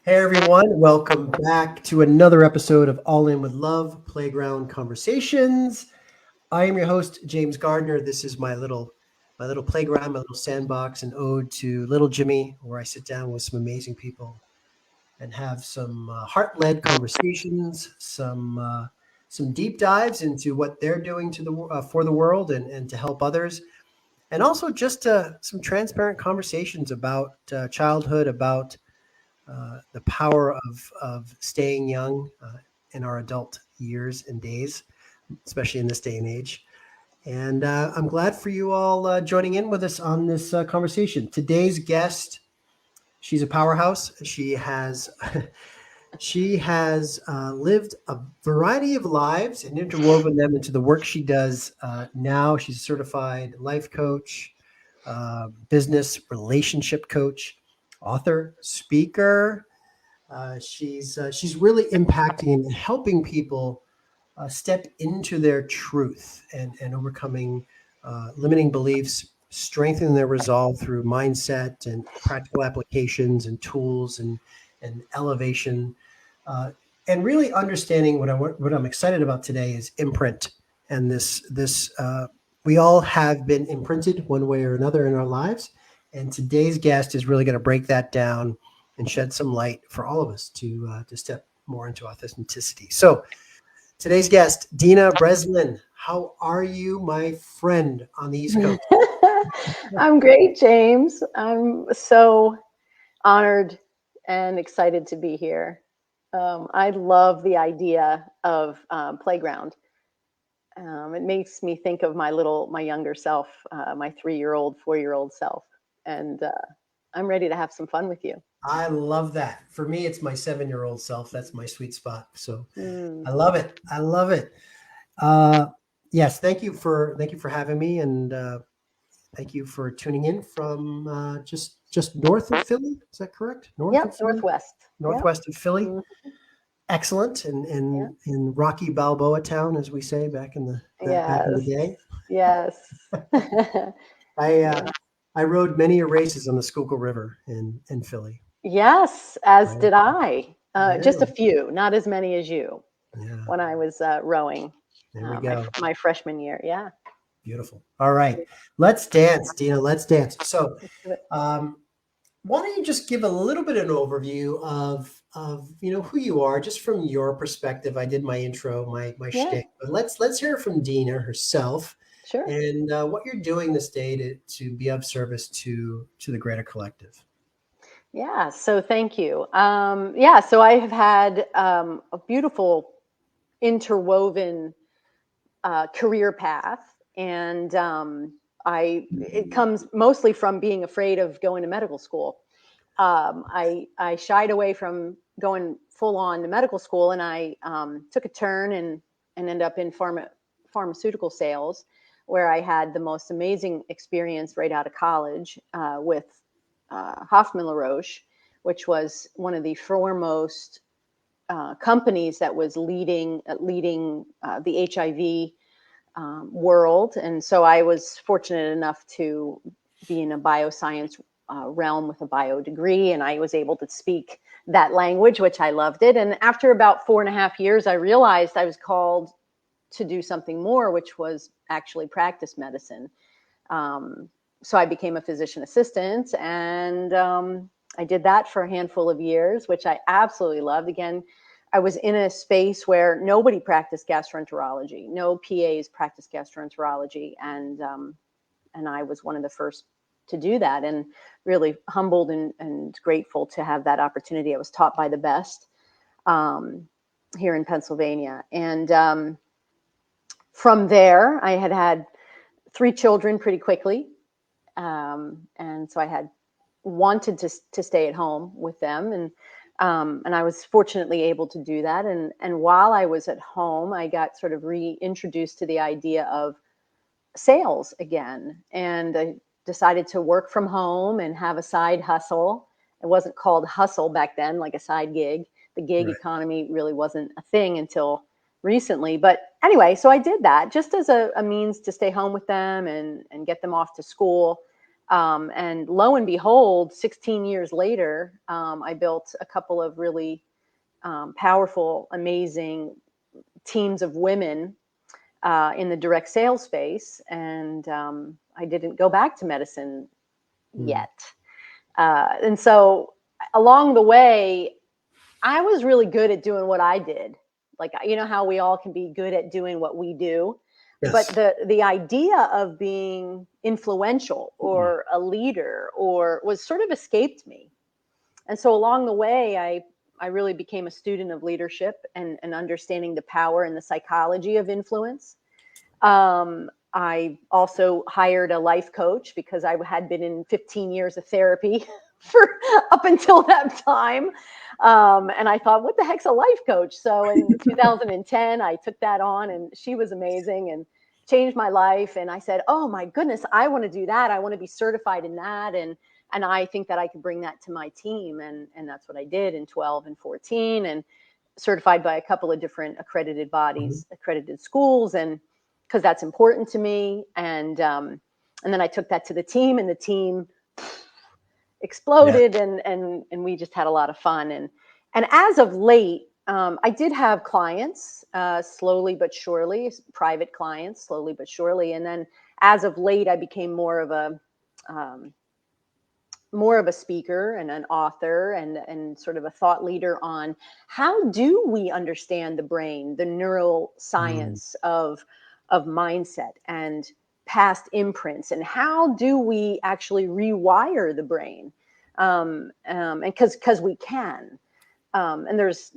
Hey everyone, welcome back to another episode of All In with Love Playground Conversations. I am your host, James Gardiner. This is my little playground, my little sandbox, an ode to little Jimmy, where I sit down with some amazing people and have some heart-led conversations, some deep dives into what they're doing for the world and to help others, and also just some transparent conversations about childhood, about the power of staying young in our adult years and days, especially in this day and age. And I'm glad for you all joining in with us on this conversation. Today's guest, she's a powerhouse. She has she has lived a variety of lives and interwoven them into the work she does now. She's a certified life coach, business relationship coach, author, speaker. She's really impacting and helping people step into their truth and overcoming limiting beliefs, strengthening their resolve through mindset and practical applications and tools and elevation, uh, and really understanding what I'm excited about today is imprint and this we all have been imprinted one way or another in our lives, and today's guest is really going to break that down and shed some light for all of us to step more into authenticity. So today's guest, Dina Breslin. How are you, my friend on the East Coast? I'm great, James. I'm so honored and excited to be here. I love the idea of playground. It makes me think of my younger self, my 3-year-old, 4-year-old self, and I'm ready to have some fun with you. I love that. For me, it's my 7-year-old self. That's my sweet spot. So Mm. I love it. I love it. Uh, yes, thank you for having me, and thank you for tuning in from just north of Philly. Is that correct? North of Yep, Philly, Northwest. Yep. northwest of Philly. Mm. Excellent. In Yeah. in Rocky Balboa town, as we say back in the Yes. day. Yes. I I rode many races on the Schuylkill River in Philly. Yes, as Right. did I. Just a Yeah. few, not as many as you. Yeah. When I was rowing There we go. my freshman year. Yeah. Beautiful. All right. Let's dance, Dina. Let's dance. So, um, why don't you just give a little bit of an overview of who you are, just from your perspective? I did my intro, my Yeah, shtick, but let's hear from Dina herself sure. and what you're doing this day to be of service to the greater collective. Yeah. So thank you. Yeah. So I have had a beautiful interwoven career path, and it comes mostly from being afraid of going to medical school. I shied away from going full on to medical school, and I took a turn and ended up in pharmaceutical sales, where I had the most amazing experience right out of college with Hoffman LaRoche, which was one of the foremost companies that was leading the HIV world. And so I was fortunate enough to be in a bioscience realm with a bio degree, and I was able to speak that language, which I loved it. And after about 4.5 years, I realized I was called to do something more, which was actually practice medicine. Um, so I became a physician assistant, and I did that for a handful of years, which I absolutely loved. Again, I was in a space where nobody practiced gastroenterology, no PAs practiced gastroenterology, and I was one of the first to do that, and really humbled and grateful to have that opportunity. I was taught by the best um, here in Pennsylvania, and from there, I had 3 children pretty quickly. And so I had wanted to stay at home with them, and I was fortunately able to do that. And while I was at home, I got sort of reintroduced to the idea of sales again, and I decided to work from home and have a side hustle. It wasn't called hustle back then, like a side gig. The gig Right. economy really wasn't a thing until recently. But anyway, so I did that just as a means to stay home with them and get them off to school. And lo and behold, 16 years later, I built a couple of really powerful, amazing teams of women in the direct sales space. And I didn't go back to medicine yet. And so along the way, I was really good at doing what I did. Like, you know how we all can be good at doing what we do. Yes. But the idea of being influential or a leader was sort of escaped me. And so along the way, I really became a student of leadership and understanding the power and the psychology of influence. I also hired a life coach because I had been in 15 years of therapy for up until that time. And I thought, what the heck's a life coach? So in 2010, I took that on, and she was amazing and changed my life. And I said, oh my goodness, I want to do that. I want to be certified in that. And I think that I could bring that to my team. And that's what I did in 12 and 14, and certified by a couple of different accredited bodies, accredited schools. And because that's important to me. And then I took that to the team, and the team exploded, and we just had a lot of fun. And as of late, I did have clients, slowly but surely, private clients, slowly but surely. And then as of late, I became more of a speaker and an author and sort of a thought leader on how do we understand the brain, the neural science of mindset and past imprints, and how do we actually rewire the brain? And because we can, and there's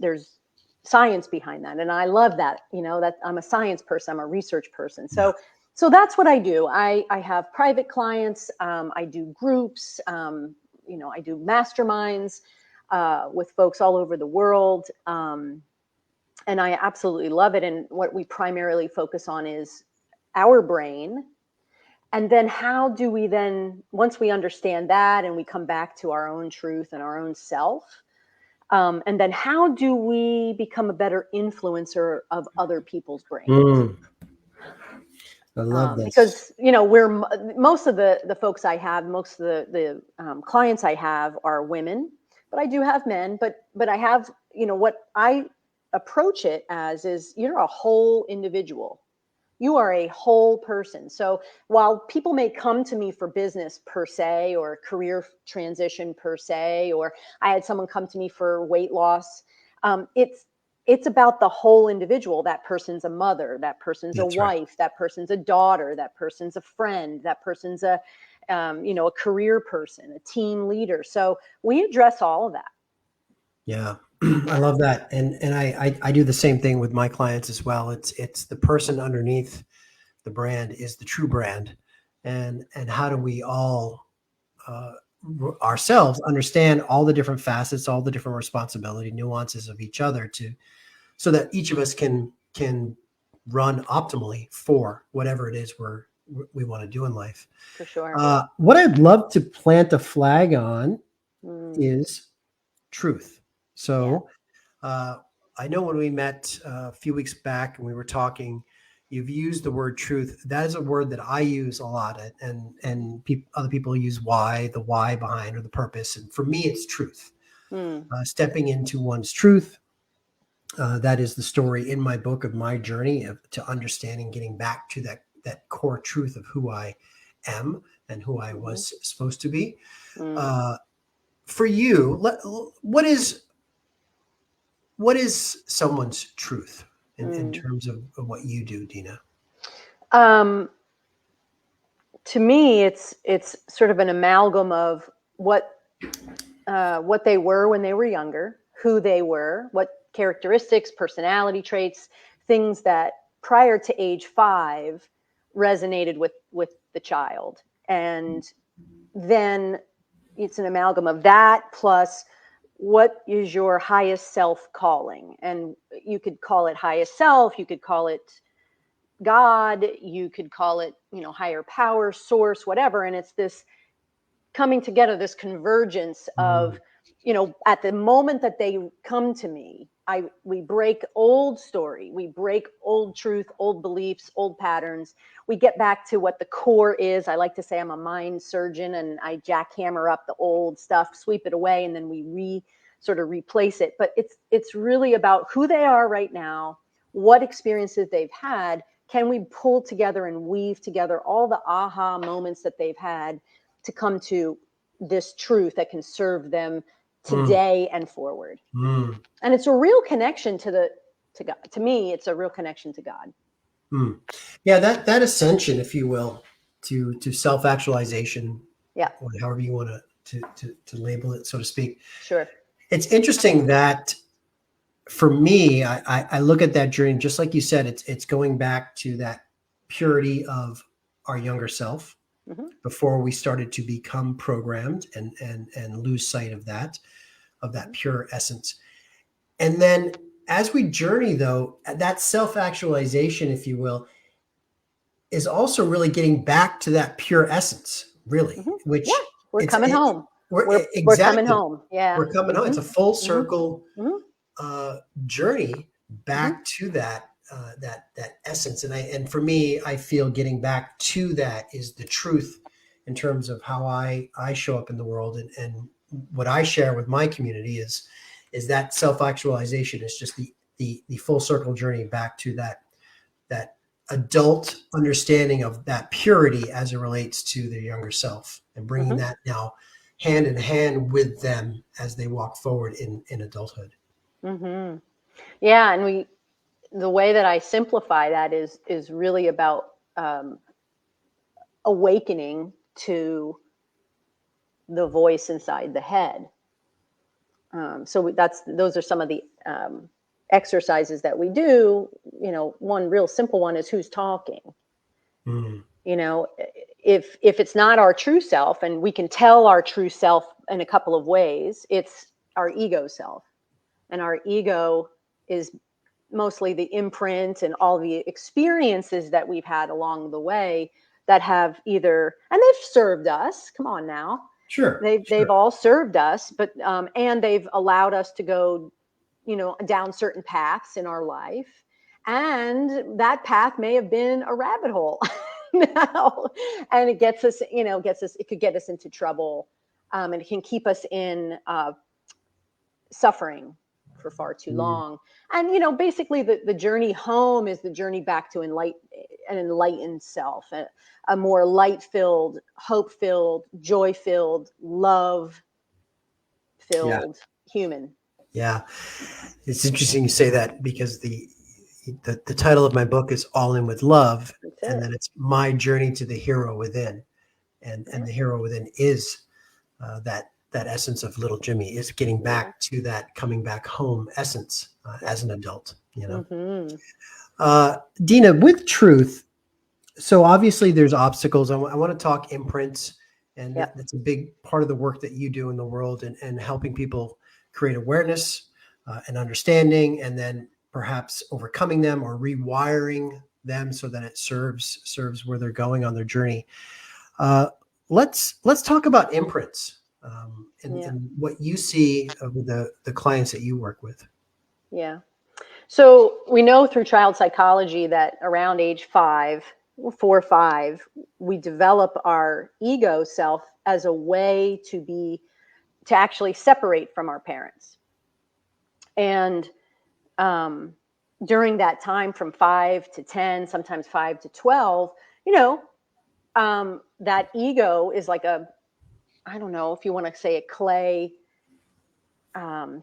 science behind that, and I love that. That I'm a science person, I'm a research person. So that's what I do. I have private clients. I do groups. I do masterminds with folks all over the world. And I absolutely love it. And what we primarily focus on is our brain. And then how do we then, once we understand that and we come back to our own truth and our own self, and then how do we become a better influencer of other people's brains? I love this. Because, we're most of the folks I have, most of the clients I have are women, but I do have men, but I have, what I approach it as is you're a whole individual. You are a whole person. So while people may come to me for business per se, or career transition per se, or I had someone come to me for weight loss, it's about the whole individual. That person's a mother, that person's a wife, that person's a daughter, that person's a friend, that person's a career person, a team leader. So we address all of that. Yeah. I love that. And I do the same thing with my clients as well. It's the person underneath the brand is the true brand. And how do we all ourselves understand all the different facets, all the different responsibility, nuances of each other so that each of us can run optimally for whatever it is we want to do in life. For sure. What I'd love to plant a flag on is truth. So I know when we met a few weeks back and we were talking, you've used the word truth. That is a word that I use a lot, and other people use why, the why behind, or the purpose. And for me, it's truth. Stepping into one's truth. That is the story in my book of my journey to understanding, getting back to that core truth of who I am and who I was supposed to be. For you, what is someone's truth in terms of what you do, Dina? To me, it's sort of an amalgam of what they were when they were younger, who they were, what characteristics, personality traits, things that prior to age 5 resonated with the child. And then it's an amalgam of that plus what is your highest self calling. And you could call it highest self, you could call it God, you could call it, higher power, source, whatever. And it's this coming together, this convergence of at the moment that they come to me, we break old story, we break old truth, old beliefs, old patterns. We get back to what the core is. I like to say I'm a mind surgeon, and I jackhammer up the old stuff, sweep it away, and then we sort of replace it. But it's really about who they are right now, what experiences they've had. Can we pull together and weave together all the aha moments that they've had to come to this truth that can serve them today and forward? And it's a real connection to God. To me, it's a real connection to God. Yeah, that ascension, if you will, to self-actualization, Yeah, or however you want to label it, so to speak. sure. It's interesting that for me, I look at that journey just like you said. It's going back to that purity of our younger self before we started to become programmed and lose sight of that pure essence. And then as we journey, though, that self-actualization, if you will, is also really getting back to that pure essence, really, which Yeah, we're coming home. We're coming exactly, home. Yeah. we're coming home. It's a full circle Mm-hmm. journey back to that that essence. And for me, I feel getting back to that is the truth in terms of how I show up in the world, and what I share with my community is that self-actualization is just the full circle journey back to that adult understanding of that purity as it relates to their younger self, and bringing that now hand in hand with them as they walk forward in adulthood. Yeah, and the way that I simplify that is really about awakening to the voice inside the head. So those are some of the exercises that we do. One real simple one is who's talking. If it's not our true self, and we can tell our true self in a couple of ways, it's our ego self, and our ego is mostly the imprint and all the experiences that we've had along the way that have and they've served us. Come on now. Sure. They've all served us, but and they've allowed us to go, down certain paths in our life, and that path may have been a rabbit hole now, and it gets us, it could get us into trouble, and it can keep us in suffering for far too long. And basically the journey home is the journey back to an enlightened self, a more light-filled, hope-filled, joy-filled, love-filled human. Yeah, it's interesting you say that, because the title of my book is All In With Love, and then it's my journey to the hero within, and the hero within is that essence of little Jimmy, is getting back to that coming back home essence as an adult. Dina, with truth, so obviously there's obstacles. I want to talk imprints, and that's a big part of the work that you do in the world, and helping people create awareness and understanding, and then perhaps overcoming them or rewiring them so that it serves where they're going on their journey. Let's talk about imprints and what you see with the clients that you work with. Yeah. So we know through child psychology that around age 4 or 5, we develop our ego self as a way to actually separate from our parents. And during that time from 5 to 10, sometimes 5 to 12, that ego is like I don't know if you want to say a clay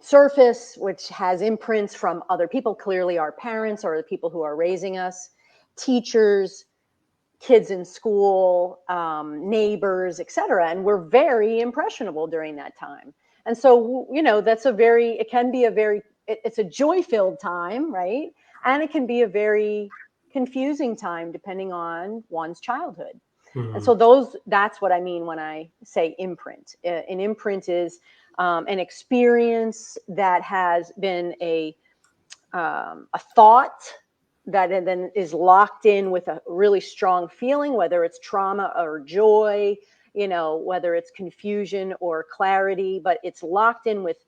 surface, which has imprints from other people, clearly our parents or the people who are raising us, teachers, kids in school, neighbors, etc. And we're very impressionable during that time. And so, it's a joy-filled time, right? And it can be a very confusing time depending on one's childhood. And so that's what I mean when I say imprint. An imprint is an experience that has been a thought that then is locked in with a really strong feeling, whether it's trauma or joy. whether it's confusion or clarity, but it's locked in with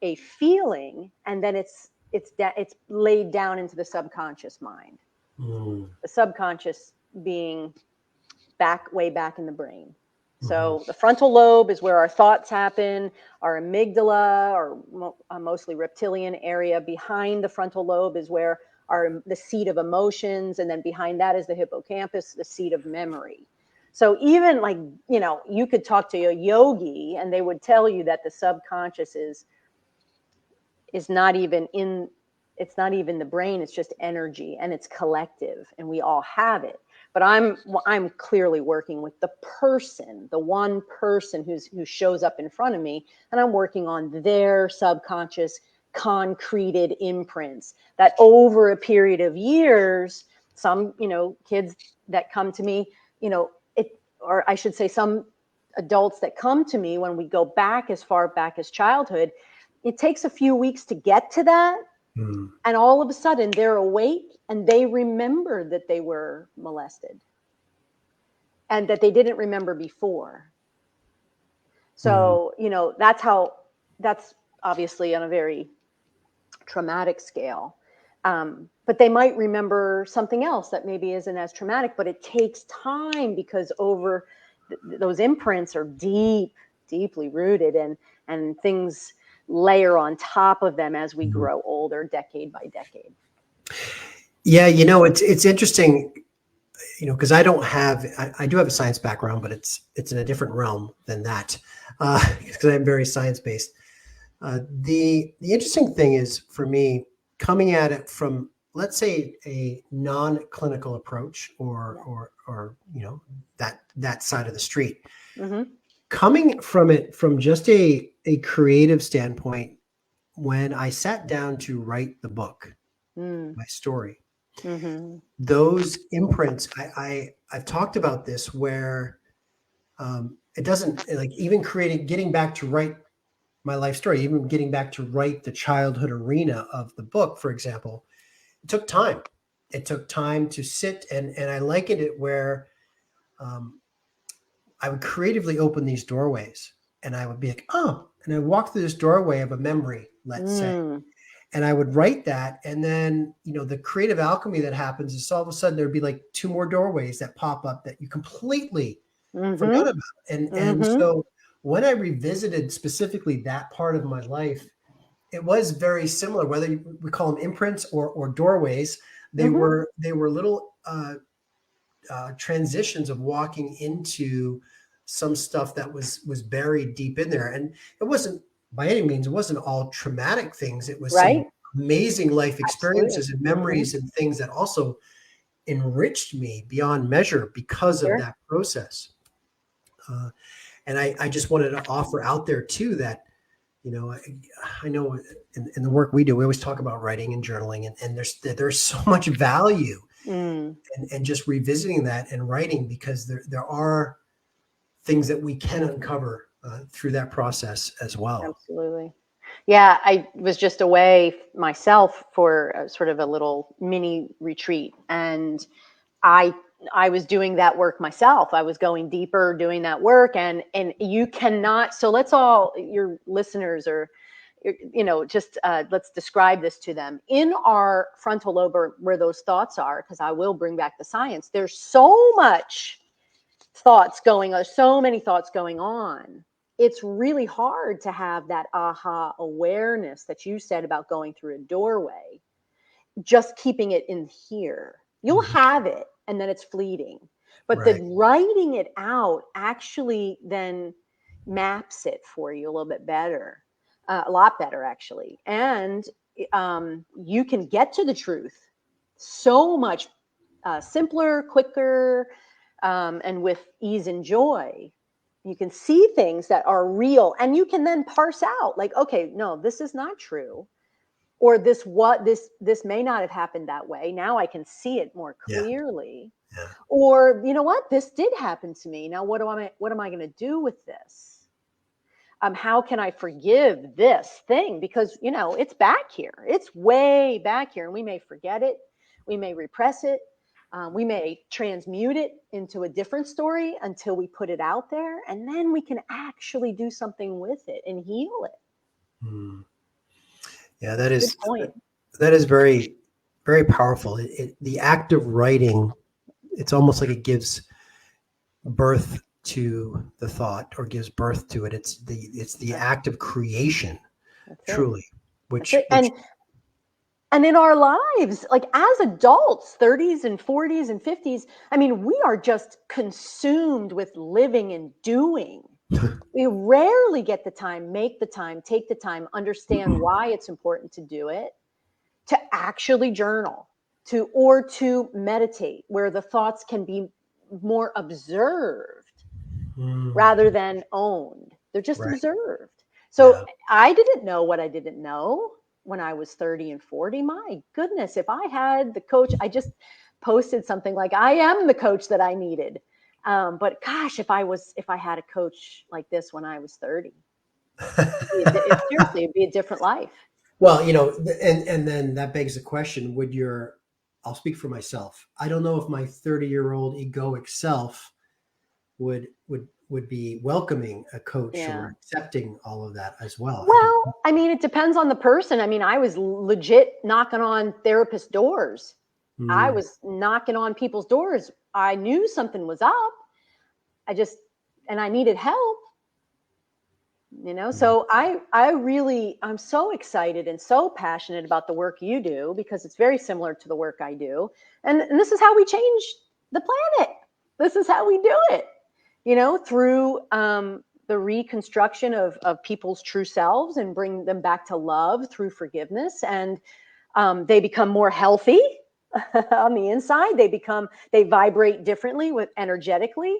a feeling, and then it's laid down into the subconscious mind. The subconscious being way back in the brain. So the frontal lobe is where our thoughts happen. Our amygdala, or mostly reptilian area behind the frontal lobe, is where the seat of emotions, and then behind that is the hippocampus, the seat of memory. So even you could talk to a yogi and they would tell you that the subconscious is not even it's not even the brain, it's just energy, and it's collective, and we all have it. But I'm clearly working with the one person who shows up in front of me, and I'm working on their subconscious concreted imprints that over a period of years, some, kids that come to me, or I should say some adults that come to me, when we go back as far back as childhood, it takes a few weeks to get to that. And all of a sudden they're awake and they remember that they were molested and that they didn't remember before. So, that's obviously on a very traumatic scale. But they might remember something else that maybe isn't as traumatic, but it takes time because those imprints are deeply rooted, and things layer on top of them as we grow older, decade by decade. Yeah, it's interesting, because I do have a science background, but it's in a different realm than that, because I'm very science based. The interesting thing is, for me, coming at it from, let's say, a non-clinical approach, or that side of the street, coming from it from just a creative standpoint. When I sat down to write the book, my story, those imprints, I've talked about this, where it doesn't, like, even getting back to write my life story, even getting back to write the childhood arena of the book, for example, it took time. It took time to sit, and I likened it where I would creatively open these doorways, and I would be like, oh, and I walk through this doorway of a memory, let's say, and I would write that. And then, the creative alchemy that happens is all of a sudden there'd be like 2 more doorways that pop up that you completely forgot about. And so when I revisited specifically that part of my life, it was very similar, whether we call them imprints or doorways. They were little transitions of walking into some stuff that was buried deep in there. And it wasn't, by any means, it wasn't all traumatic things. It was some amazing life experiences and memories and things that also enriched me beyond measure because of that process. And I just wanted to offer out there too that, I know in the work we do, we always talk about writing and journaling, and there's so much value and just revisiting that and writing, because there are things that we can uncover through that process as well. Absolutely. Yeah, I was just away myself for sort of a little mini retreat, and I was doing that work myself. I was going deeper, doing that work, and you cannot. So let's all, your listeners, or just let's describe this to them. In our frontal lobe, where those thoughts are, because I will bring back the science. There's so much thoughts going on, so many thoughts going on. It's really hard to have that aha awareness that you said about going through a doorway, just keeping it in here. You'll have it, and then it's fleeting. But the writing it out actually then maps it for you a little bit better, a lot better, actually. And you can get to the truth so much simpler, quicker, and with ease and joy. You can see things that are real, and you can then parse out, like, okay, no, this is not true, or this may not have happened that way. Now I can see it more clearly. Yeah. Or, you know what, this did happen to me. Now what am I going to do with this? How can I forgive this thing? Because, it's back here. It's way back here, and we may forget it. We may repress it. We may transmute it into a different story until we put it out there, and then we can actually do something with it and heal it. Yeah, Good point. that is very, very powerful. The act of writing, it's almost like it gives birth to the thought or gives birth to it. It's the act of creation, That's it. truly, That's it. And in our lives, like as adults, 30s and 40s and 50s, I mean, we are just consumed with living and doing. We rarely get the time, make the time, take the time, understand why it's important to do it, to actually journal, or to meditate, where the thoughts can be more observed rather than owned. They're just Right. observed. So Yeah. I didn't know what I didn't know when I was 30 and 40. My goodness, if I had the coach, I just posted something like, I am the coach that I needed. But gosh, if I had a coach like this when I was 30, seriously, it'd be a different life. Well, and then that begs the question, I'll speak for myself. I don't know if my 30-year-old egoic self would be welcoming a coach Yeah. or accepting all of that as well. Well, I mean, it depends on the person. I mean, I was legit knocking on therapist doors. I was knocking on people's doors. I knew something was up. And I needed help, So I'm so excited and so passionate about the work you do, because it's very similar to the work I do. And this is how we change the planet. This is how we do it, through the reconstruction of people's true selves and bring them back to love through forgiveness. And they become more healthy on the inside. They vibrate differently energetically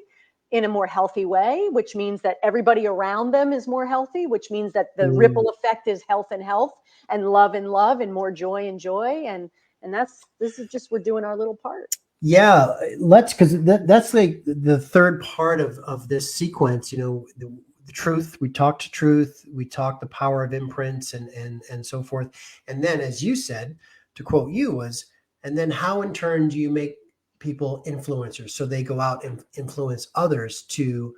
in a more healthy way, which means that everybody around them is more healthy, which means that the ripple effect is health and health and love and more joy and joy. And this is just, we're doing our little part. Yeah, because that's like the third part of this sequence. The truth. We talked truth. We talked the power of imprints and so forth. And then, as you said, to quote you, and then how in turn do you make people influencers so they go out and influence others to,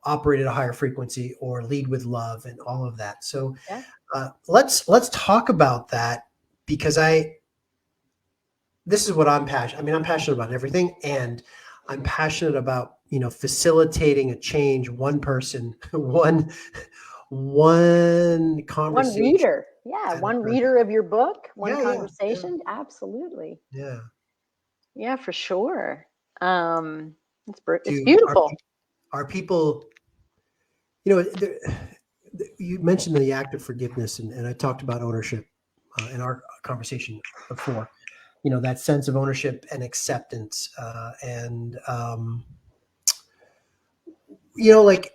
operate at a higher frequency or lead with love and all of that. So let's talk about that, because this is what I'm passionate. I mean, I'm passionate about everything, and I'm passionate about, facilitating a change, one person, one One conversation. reader. Yeah. One reader of your book, one conversation. Yeah. Absolutely. Yeah. Yeah, for sure. It's Do beautiful. are people, you mentioned the act of forgiveness, and I talked about ownership in our conversation before. That sense of ownership and acceptance, and like,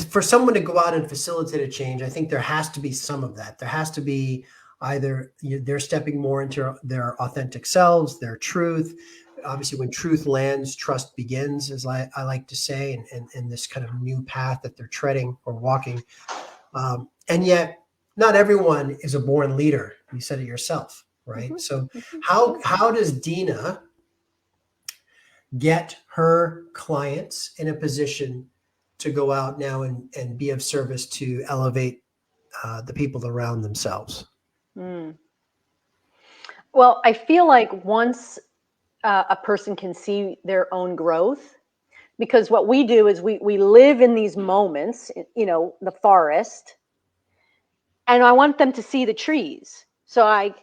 for someone to go out and facilitate a change, I think there has to be some of that. There has to be either they're stepping more into their authentic selves, their truth. Obviously, when truth lands, trust begins, as I like to say, and this kind of new path that they're treading or walking. And yet, not everyone is a born leader. You said it yourself, right? Mm-hmm. So, Mm-hmm. how does Dina get her clients in a position to go out now and be of service to elevate the people around themselves? Well, I feel like once a person can see their own growth, because what we do is we live in these moments, the forest, and I want them to see the trees. So I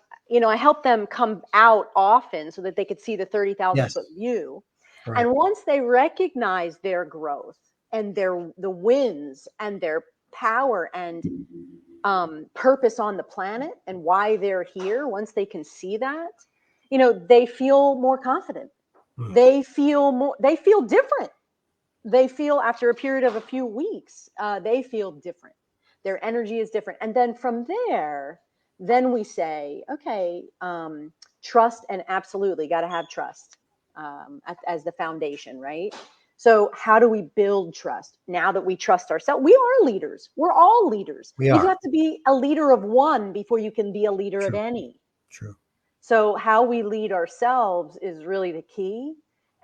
help them come out often so that they could see the 30,000 Yes. foot view. Right. And once they recognize their growth and the wins and their power and purpose on the planet and why they're here, once they can see that, they feel more confident. They feel different. They feel, after a period of a few weeks, they feel different. Their energy is different. And then from there, then we say, okay, trust, and absolutely got to have trust as the foundation, right? So how do we build trust now that we trust ourselves? We are leaders. We're all leaders. We You are. have to be a leader of one before you can be a leader of any. True. So how we lead ourselves is really the key.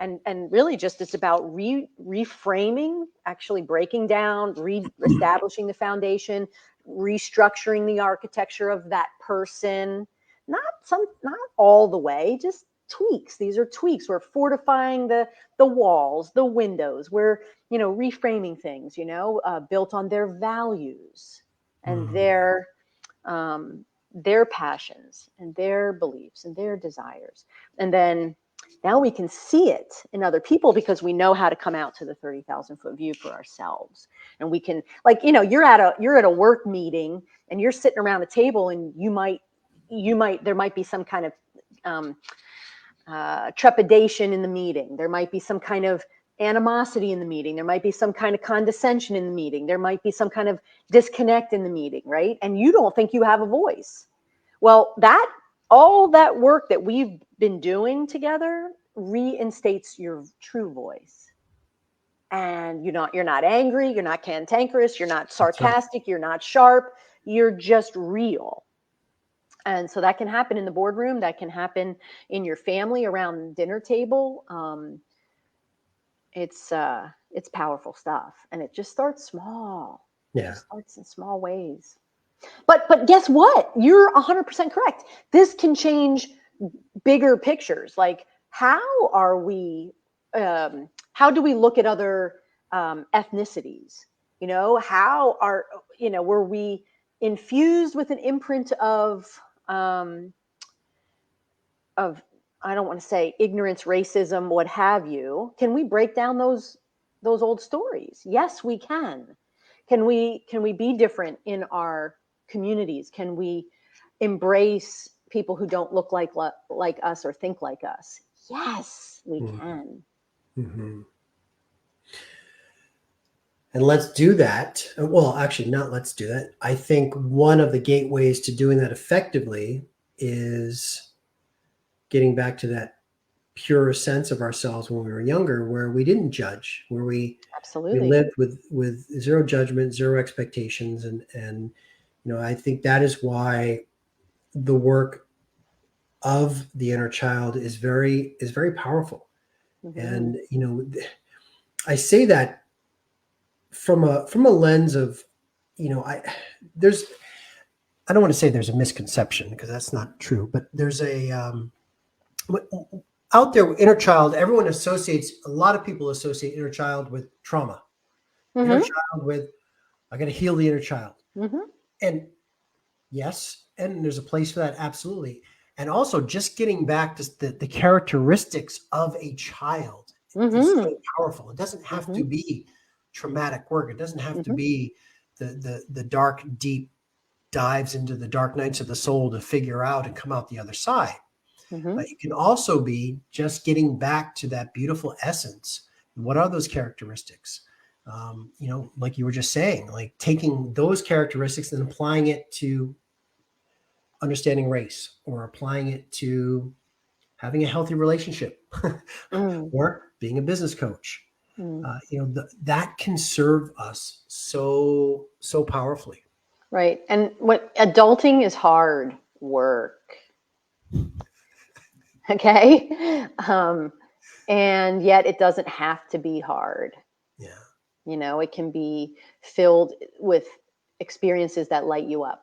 And really just it's about reframing, actually breaking down, reestablishing the foundation, restructuring the architecture of that person. Not all the way, just tweaks. These are tweaks. We're fortifying the walls, the windows. We're, reframing things, built on their values and their passions and their beliefs and their desires. And then now we can see it in other people because we know how to come out to the 30,000-foot view for ourselves. And we can, like, you're at a work meeting and you're sitting around a table, and there might be some kind of trepidation in the meeting. There might be some kind of animosity in the meeting. There might be some kind of condescension in the meeting. There might be some kind of disconnect in the meeting, right? And you don't think you have a voice. Well, all that work that we've been doing together reinstates your true voice. And you're not angry, you're not cantankerous, you're not sarcastic, you're not sharp, you're just real. And so that can happen in the boardroom, that can happen in your family around the dinner table. It's powerful stuff, and it just starts small. Yeah. It just starts in small ways. But guess what? You're 100% correct. This can change bigger pictures. Like, how do we look at other ethnicities? Were we infused with an imprint of I don't want to say ignorance, racism, what have you? Can we break down those old stories? Yes, we can. Can we be different in our communities? Can we embrace people who don't look like us or think like us? Yes, we can. Mm-hmm. And let's do that. Well, actually, not let's do that. I think one of the gateways to doing that effectively is getting back to that pure sense of ourselves when we were younger, where we didn't judge, where we lived with zero judgment, zero expectations. And I think that is why the work of the inner child is very powerful. Mm-hmm. And I say that from a lens of, I don't want to say there's a misconception, because that's not true, but there's out there, inner child, a lot of people associate inner child with trauma. Mm-hmm. Inner child with, I got to heal the inner child. Mm-hmm. And yes, and there's a place for that, absolutely. And also just getting back to the characteristics of a child is so powerful. It doesn't have to be traumatic work. It doesn't have to be the dark, deep dives into the dark nights of the soul to figure out and come out the other side. But it can also be just getting back to that beautiful essence. What are those characteristics? Like you were just saying, like taking those characteristics and applying it to understanding race, or applying it to having a healthy relationship, or being a business coach. That can serve us so powerfully. Right. And what adulting is hard work. Okay. And yet it doesn't have to be hard. Yeah. It can be filled with experiences that light you up.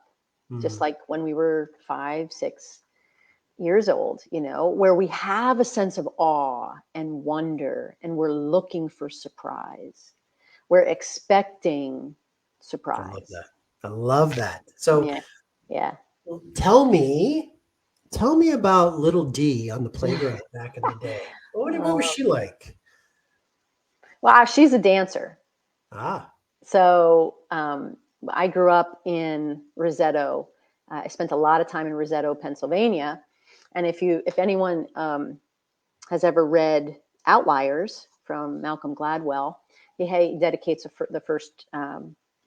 Just like when we were 5, 6 years old, where we have a sense of awe and wonder, and we're looking for surprise. We're expecting surprise. I love that. So yeah. Tell me about little D on the playground back in the day. What was she like? Well, she's a dancer. Ah. So I grew up in Rosetto. I spent a lot of time in Rosetto, Pennsylvania. And if anyone has ever read Outliers from Malcolm Gladwell, he dedicates the first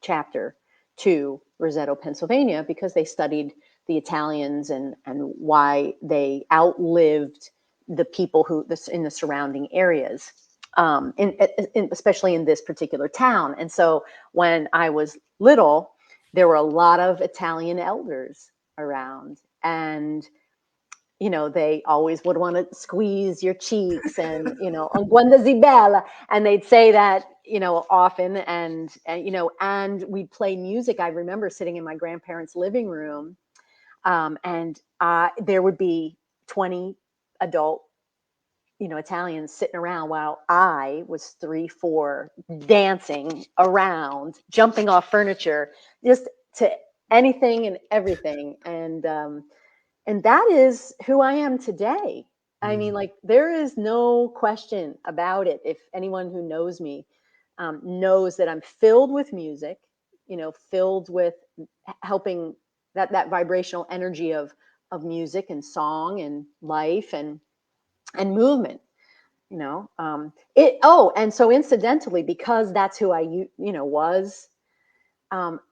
chapter to Rosetto, Pennsylvania, because they studied the Italians and why they outlived the people in the surrounding areas. Especially in this particular town. And so when I was little, there were a lot of Italian elders around. And they always would want to squeeze your cheeks and, "Quando si bella," and they'd say that, often. And we'd play music. I remember sitting in my grandparents' living room, and there would be 20 adult, Italians sitting around while I was 3, 4, dancing around, jumping off furniture, just to anything and everything. And that is who I am today. I mean, like, there is no question about it. If anyone who knows me knows that I'm filled with music, filled with helping that vibrational energy of music and song and life and movement. And so incidentally, because that's who I was,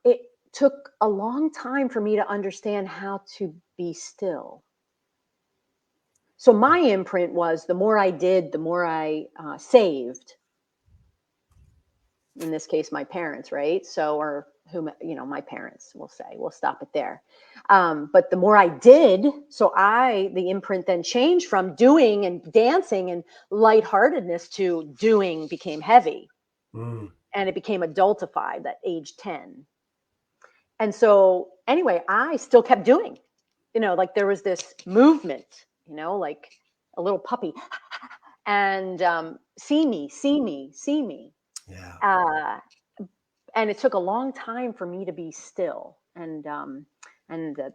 it took a long time for me to understand how to be still. So my imprint was, the more I did, the more I saved. In this case, my parents, right? So, or whom, my parents, we'll say, we'll stop it there. But the more I did, the imprint then changed from doing and dancing and lightheartedness to doing became heavy. And it became adultified at age 10. And so anyway, I still kept doing, like there was this movement, like a little puppy and see me, see me, see me. Yeah. And it took a long time for me to be still. And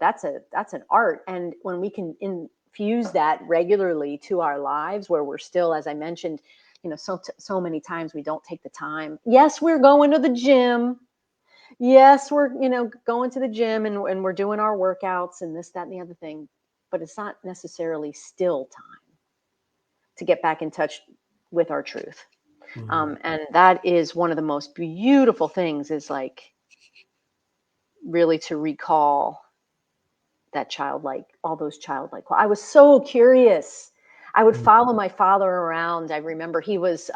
that's an art. And when we can infuse that regularly to our lives, where we're still, as I mentioned, so many times we don't take the time. Yes, we're going to the gym. Yes, we're, going to the gym and we're doing our workouts and this, that, and the other thing, but it's not necessarily still time to get back in touch with our truth. And that is one of the most beautiful things, is like really to recall that childlike, all those childlike. I was so curious. I would follow my father around. I remember he was,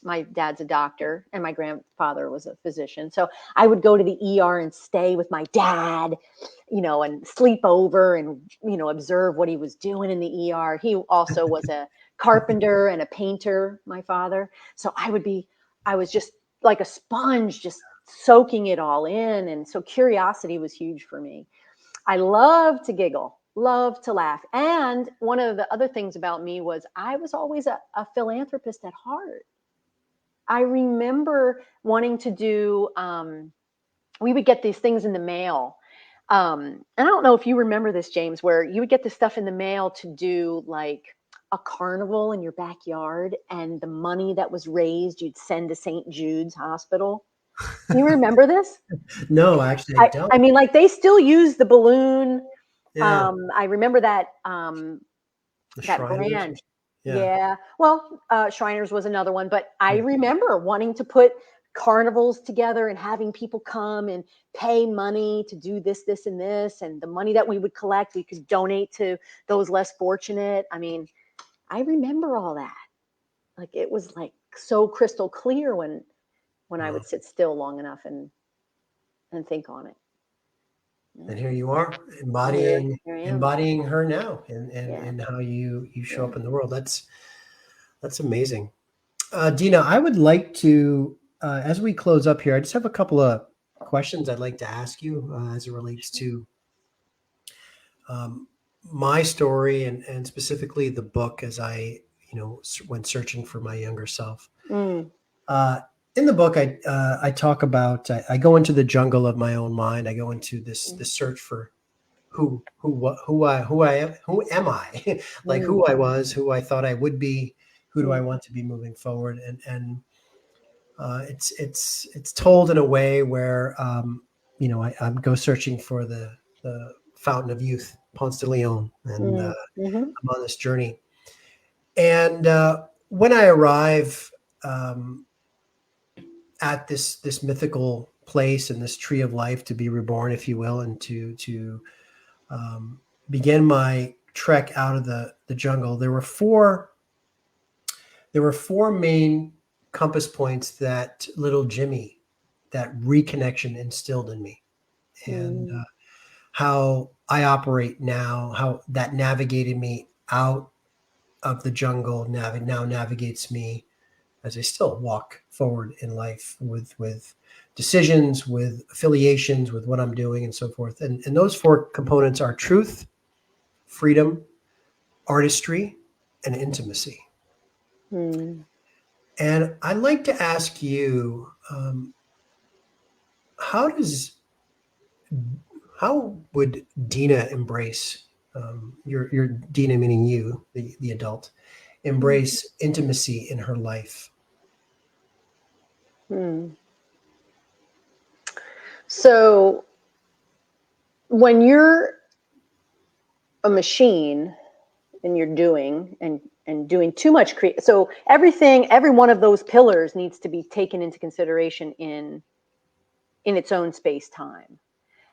my dad's a doctor and my grandfather was a physician. So I would go to the ER and stay with my dad, and sleep over and, observe what he was doing in the ER. He also was a carpenter and a painter, my father. So I was just like a sponge, just soaking it all in. And so curiosity was huge for me. I love to giggle, love to laugh. And one of the other things about me was I was always a philanthropist at heart. I remember wanting to do, we would get these things in the mail. And I don't know if you remember this, James, where you would get this stuff in the mail to do like a carnival in your backyard, and the money that was raised, you'd send to St. Jude's Hospital. You remember this? No, actually, I don't. I mean, like, they still use the balloon. Yeah. I remember that The that Shriners. brand. Yeah. Yeah. Well, Shriners was another one, but I remember wanting to put carnivals together and having people come and pay money to do this, this, and this, and the money that we would collect, we could donate to those less fortunate. I mean, I remember all that. Like, it was like so crystal clear when I would sit still long enough and think on it. And here you are, embodying Here I am. embodying her now, and how you show up in the world. That's amazing. Dina, I would like to, as we close up here, I just have a couple of questions I'd like to ask you as it relates to my story and specifically the book, as I, went searching for my younger self. In the book, I talk about, I go into the jungle of my own mind. I go into this search for who I am, who am I, like who I was, who I thought I would be, who do I want to be moving forward, and it's told in a way where I go searching for the fountain of youth, Ponce de Leon, and I'm on this journey. And when I arrive at this mythical place and this tree of life to be reborn, if you will, and to begin my trek out of the jungle, there were four main compass points that little Jimmy, that reconnection instilled in me. And how I operate now, how that navigated me out of the jungle, now navigates me as I still walk forward in life with decisions, with affiliations, with what I'm doing, and so forth. And those four components are truth, freedom, artistry, and intimacy. Hmm. And I'd like to ask you, how does how would Dina embrace your Dina meaning you, the adult, embrace intimacy in her life? Hmm. So when you're a machine and you're doing and doing too much so every one of those pillars needs to be taken into consideration in its own space time.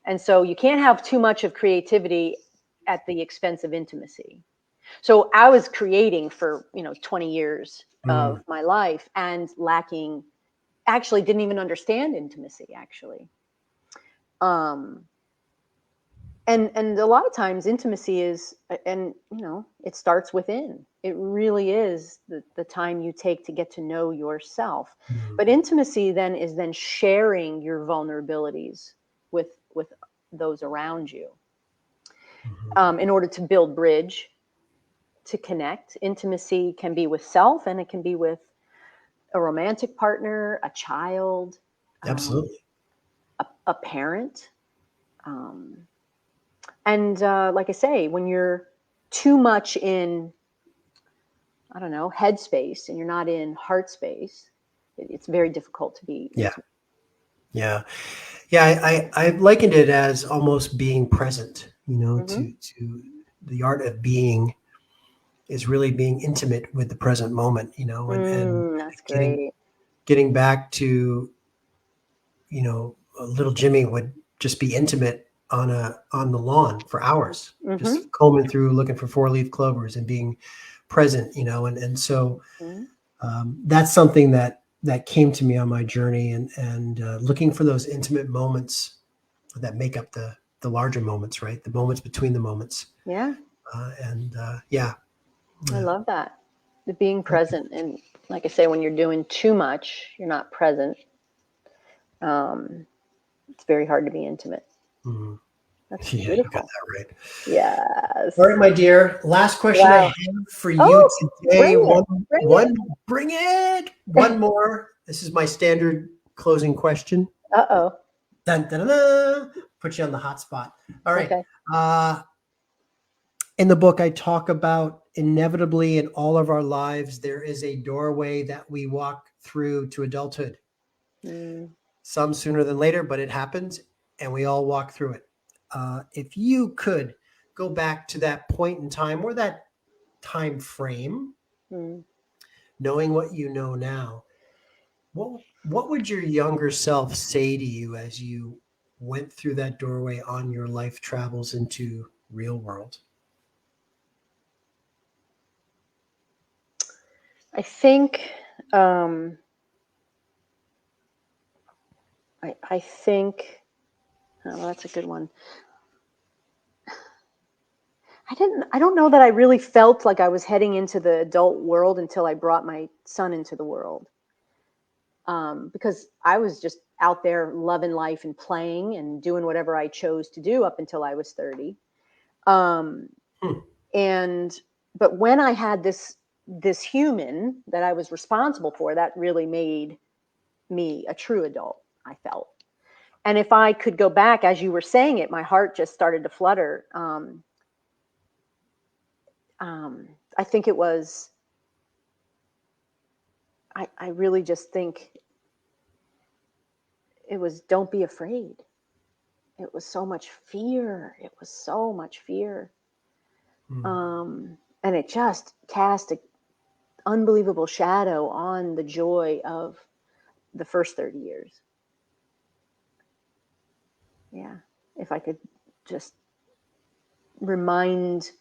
And so you can't have too much of creativity at the expense of intimacy. So I was creating for 20 years Mm, of my life and lacking, actually didn't even understand intimacy actually. um and a lot of times intimacy is, and it starts within. It really is the time you take to get to know yourself. mm, But intimacy then is then sharing your vulnerabilities with those around you, mhm. in order to build bridge, to connect. Intimacy can be with self, and it can be with a romantic partner, a child, um, Absolutely. a parent. um, And like I say, when you're too much in, I don't know, headspace and you're not in heart space, it's very difficult to be Yeah. intimate. Yeah. Yeah. I likened it as almost being present, Hmm. to the art of being is really being intimate with the present moment, and That's getting great. getting back to, little Jimmy would just be intimate on the lawn for hours, Hmm. just combing through looking for four-leaf clovers and being present, and so Hmm. that's something that came to me on my journey, and looking for those intimate moments that make up the larger moments, right? The moments between the moments, Yeah, and yeah, I yeah, love that. The being present. And like I say, when you're doing too much, you're not present. Um, it's very hard to be intimate. mhm. That's Yeah, you got beautiful. that right. All right, Yes. my dear. Last question I Wow. have for you Oh, today. bring it. Bring it. One more. This is my standard closing question. Uh-oh. Dun, dun, dun, dun. Put you on the hot spot. All right. Okay. Uh, in the book, I talk about inevitably in all of our lives, there is a doorway that we walk through to adulthood. Mm. Some sooner than later, but it happens, and we all walk through it. If you could go back to that point in time or that time frame, Mm. knowing what you know now, what would your younger self say to you as you went through that doorway on your life travels into real world? I think um, I think, oh, well, that's a good one. I don't know that I really felt like I was heading into the adult world until I brought my son into the world. Because I was just out there loving life and playing and doing whatever I chose to do up until I was 30. Um, Hmm. and but when I had this human that I was responsible for, that really made me a true adult, I felt. And if I could go back, as you were saying it, my heart just started to flutter. I think it was, I really just think it was, don't be afraid. It was so much fear. It was so much fear. Hmm. And it just cast an unbelievable shadow on the joy of the first 30 years. Yeah. If I could just remind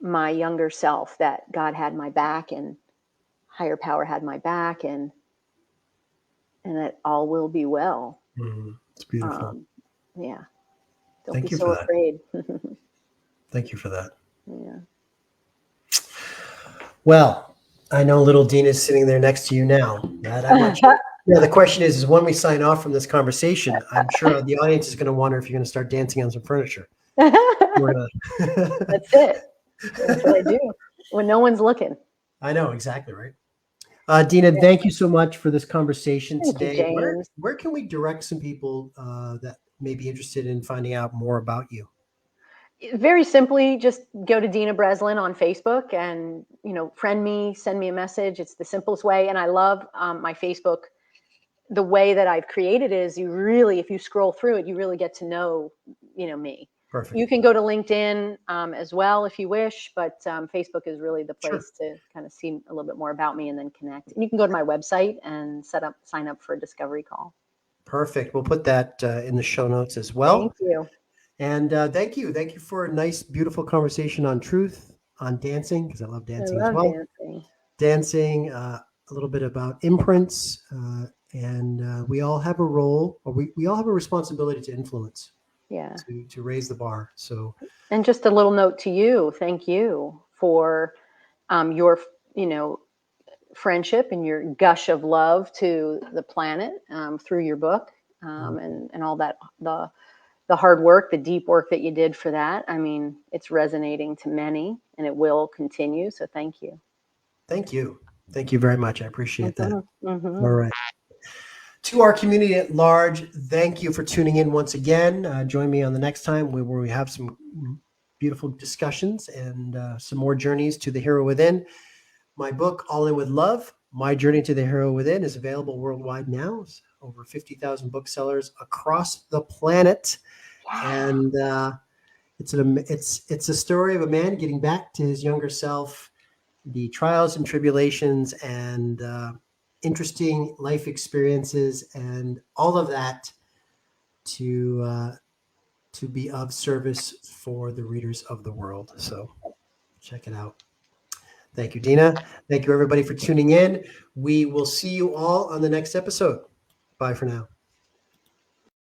my younger self that God had my back and higher power had my back, and that all will be well. Hmm. It's beautiful. Um, yeah. Don't Thank be you so for that. afraid. Thank you for that. Yeah. Well, I know little Dina's sitting there next to you now. I'm not sure. Yeah, the question is when we sign off from this conversation, I'm sure the audience is going to wonder if you're going to start dancing on some furniture. We're gonna- That's it. That's what I do when no one's looking. I know, exactly, right? Dina, Yeah. thank you so much for this conversation Thank you, today. James. Where can we direct some people that may be interested in finding out more about you? Very simply, just go to Dina Breslin on Facebook and, friend me, send me a message. It's the simplest way. And I love my Facebook. The way that I've created is if you scroll through it, you really get to know, me. Perfect. You can go to LinkedIn as well if you wish, but Facebook is really the Sure. place to kind of see a little bit more about me and then connect. And you can go to my website and sign up for a discovery call. Perfect. We'll put that in the show notes as well. Thank you. And thank you. Thank you for a nice, beautiful conversation on truth, on dancing, because I love dancing as well. Dancing, a little bit about imprints, and we all have a role, or we all have a responsibility to influence. Yeah. To raise the bar. So, and just a little note to you. Thank you for your, friendship and your gush of love to the planet through your book and all that, the hard work, the deep work that you did for that. I mean, it's resonating to many and it will continue. So thank you. Thank you. Thank you very much. I appreciate that. Mm-hmm. All right. To our community at large, thank you for tuning in once again. Join me on the next time where we have some beautiful discussions and some more journeys to the hero within. My book, All In With Love, My Journey to the Hero Within, is available worldwide now. It's over 50,000 booksellers across the planet. Yeah. And it's a story of a man getting back to his younger self, the trials and tribulations and interesting life experiences and all of that to be of service for the readers of the world. So check it out. Thank you, Dina. Thank you, everybody, for tuning in. We will see you all on the next episode. Bye for now.